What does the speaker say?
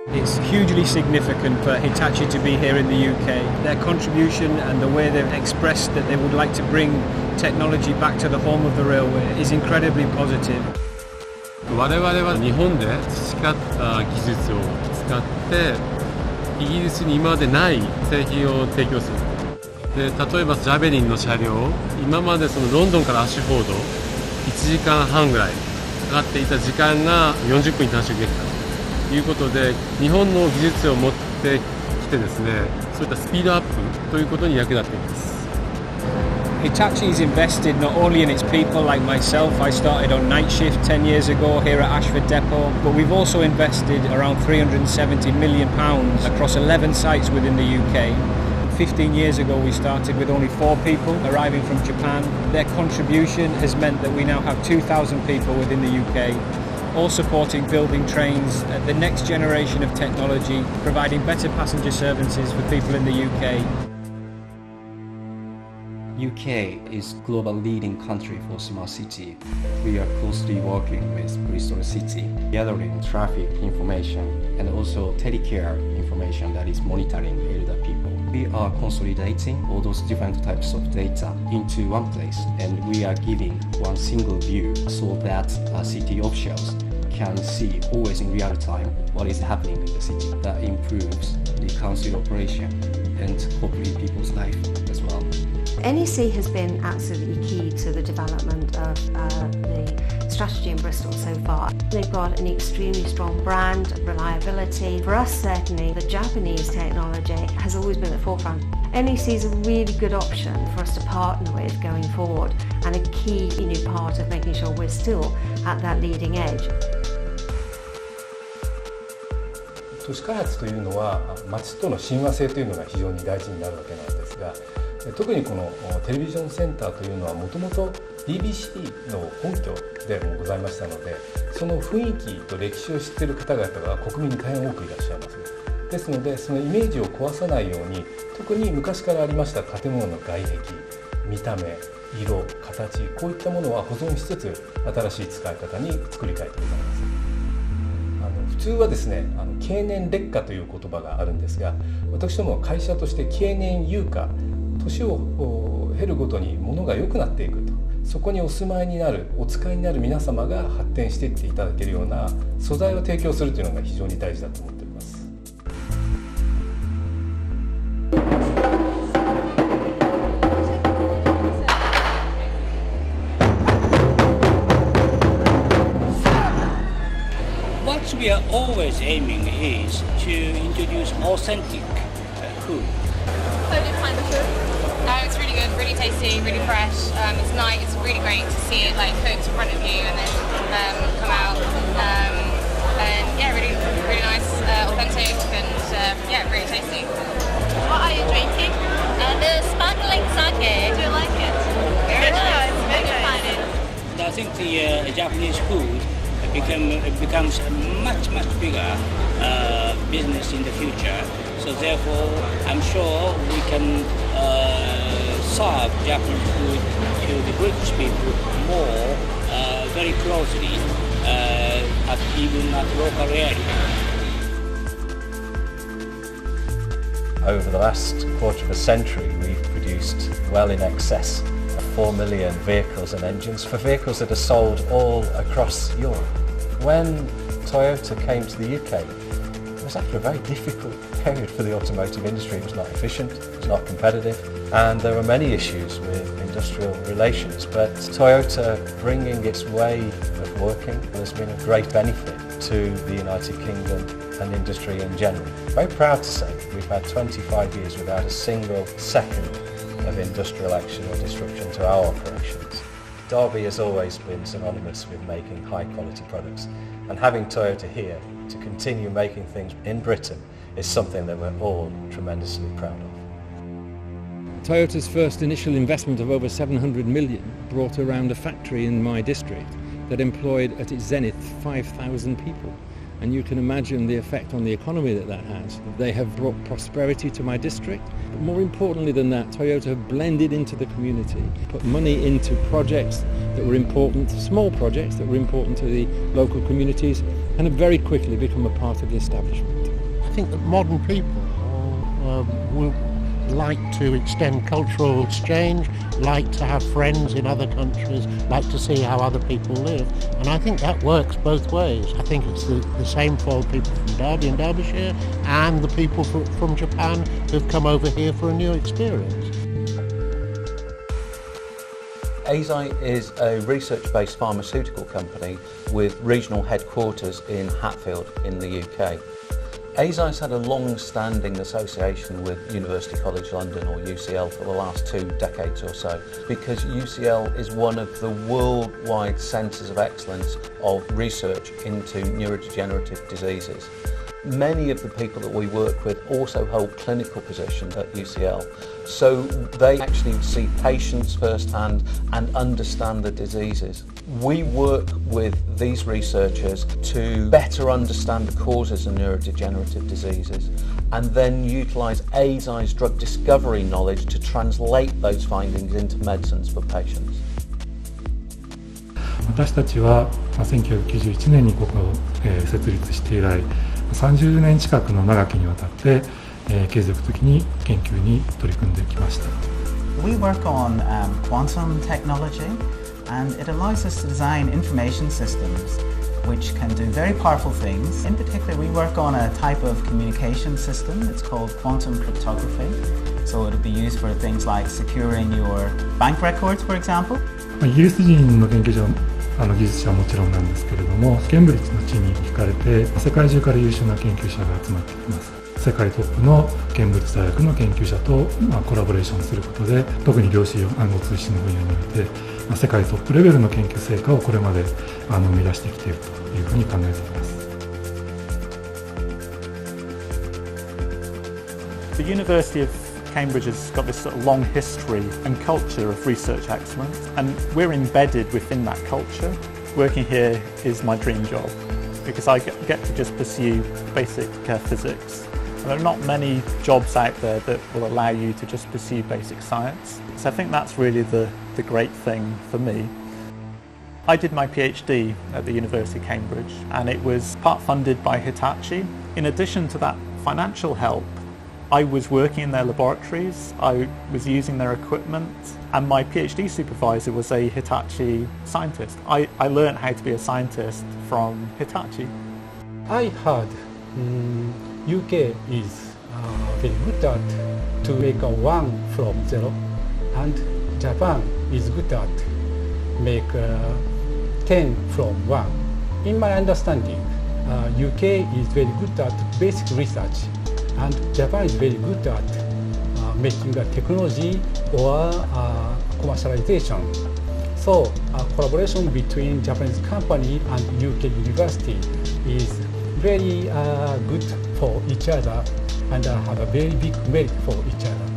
It's hugely significant for Hitachi to be here in the UK. Their contribution and the way they've expressed that they would like to bring technology back to the home of the railway is incredibly positive. 我々は日本で培った技術を使ってイギリスに今までない製品を提供する。で、例えばジャベリンの車両、今までそのロンドンからアッシュフォード1時間半ぐらいかかっていた時間が40分に短縮できたということで、日本の技術を持ってきてですね、そういったスピードアップということに役立っています。Hitachi has invested not only in its people like myself. I started on night shift 10 years ago here at Ashford Depot, but we've also invested around £370 million across 11 sites within the UK. 15 years ago we started with only 4 people arriving from Japan. Their contribution has meant that we now have 2,000 people within the UK, all supporting building trains, the next generation of technology, providing better passenger services for people in the UK. UK is global leading country for smart city. We are closely working with Bristol City, gathering traffic information and also telecare information that is monitoring elder people. We are consolidating all those different types of data into one place, and we are giving one single view so that city officials can see always in real time what is happening in the city. That improves the council operation and hopefully people's life as well. NEC has been absolutely key to the development of the strategy in Bristol so far. They've got an extremely strong brand, reliability. For us, certainly, the Japanese technology has always been at the forefront. NEC is a really good option for us to partner with going forward, and a key part of making sure we're still at that leading edge. 都市開発というのは街との親和性というのが非常に大事になるわけなんですが、特にこのテレビジョンセンターというのはもともと BBC の本拠でもございましたので、その雰囲気と歴史を知っている方々が国民に大変多くいらっしゃいます。ですのでそのイメージを壊さないように、特に昔からありました建物の外壁、見た目、色、形、こういったものは保存しつつ新しい使い方に作り変えてございます。普通はですね、経年劣化という言葉があるんですが、私どもは会社として経年優化、年を経るごとに物が良くなっていくと、そこにお住まいになる、お使いになる皆様が発展していっていただけるような素材を提供するというのが非常に大事だと思っております。What we are always aiming is to introduce authentic food. How did you find the food? It's really good, really tasty, really fresh. It's nice, it's really great to see it like cooked in front of you and then come out. And yeah, really, really nice, authentic, and yeah, really tasty. What are you drinking? The sparkling sake. Do you like it? Very nice. Very good. I think the Japanese food becomes a much bigger business in the future. So therefore, I'm sure we can serve Japanese food to the British people more very closely, even at local area. Over the last quarter of a century, we've produced well in excess of 4 million vehicles and engines for vehicles that are sold all across Europe. When Toyota came to the UK, it was after a very difficult period for the automotive industry. It was not efficient, it was not competitive, and there were many issues with industrial relations. But Toyota bringing its way of working has been a great benefit to the United Kingdom and industry in general. Very proud to say we've had 25 years without a single second of industrial action or disruption to our operations. Derby has always been synonymous with making high quality products, and having Toyota here to continue making things in Britain is something that we're all tremendously proud of. Toyota's first initial investment of over 700 million brought around a factory in my district that employed at its zenith 5,000 people. And you can imagine the effect on the economy that that has. They have brought prosperity to my district. But more importantly than that, Toyota have blended into the community, put money into projects that were important, small projects that were important to the local communities, and have very quickly become a part of the establishment. think that modern people will like to extend cultural exchange, like to have friends in other countries, like to see how other people live. And I think that works both ways. I think it's the same for people from Derby and Derbyshire and the people from Japan who've come over here for a new experience. Eisai is a research-based pharmaceutical company with regional headquarters in Hatfield in the UK. Eisai's had a long-standing association with University College London, or UCL, for the last 2 decades or so, because UCL is one of the worldwide centres of excellence of research into neurodegenerative diseases. Many of the people that we work with also hold clinical positions at UCL, so they actually see patients firsthand and understand the diseases. We work with these researchers to better understand the causes of neurodegenerative diseases and then utilise Eisai's drug discovery knowledge to translate those findings into medicines for patients. 私たちは1991年にここを設立して以来30年近くの長きにわたって継続的に研究に取り組んできました。We work on quantum technology, and it allows us to design information systems which can do very powerful things. In particular, we work on a type of communication system. It's called quantum cryptography. So it'll be used for things like securing your bank records, for example. イギリス人の研究者技術者はもちろんなんですけれども、ケンブリッジの地に惹かれて世界中から優秀な研究者が集まってきます。世界トップのケンブリッジ大学の研究者とコラボレーションすることで、特に量子暗号通信の分野において世界トップレベルの研究成果をこれまで生み出してきているというふうに考えています。The University of Cambridge has got this sort of long history and culture of research excellence, and we're embedded within that culture. Working here is my dream job because I get to just pursue basic physics. And there are not many jobs out there that will allow you to just pursue basic science. So I think that's really the great thing for me. I did my PhD at the University of Cambridge, and it was part funded by Hitachi. In addition to that financial help, I was working in their laboratories, I was using their equipment, and my PhD supervisor was a Hitachi scientist. I learned how to be a scientist from Hitachi. I heard UK is very good at to make a 1 from 0, and Japan is good at make 10 from 1. In my understanding, UK is very good at basic research, and Japan is very good at making a technology or commercialization. So collaboration between Japanese company and UK university is very good for each other and have a very big merit for each other.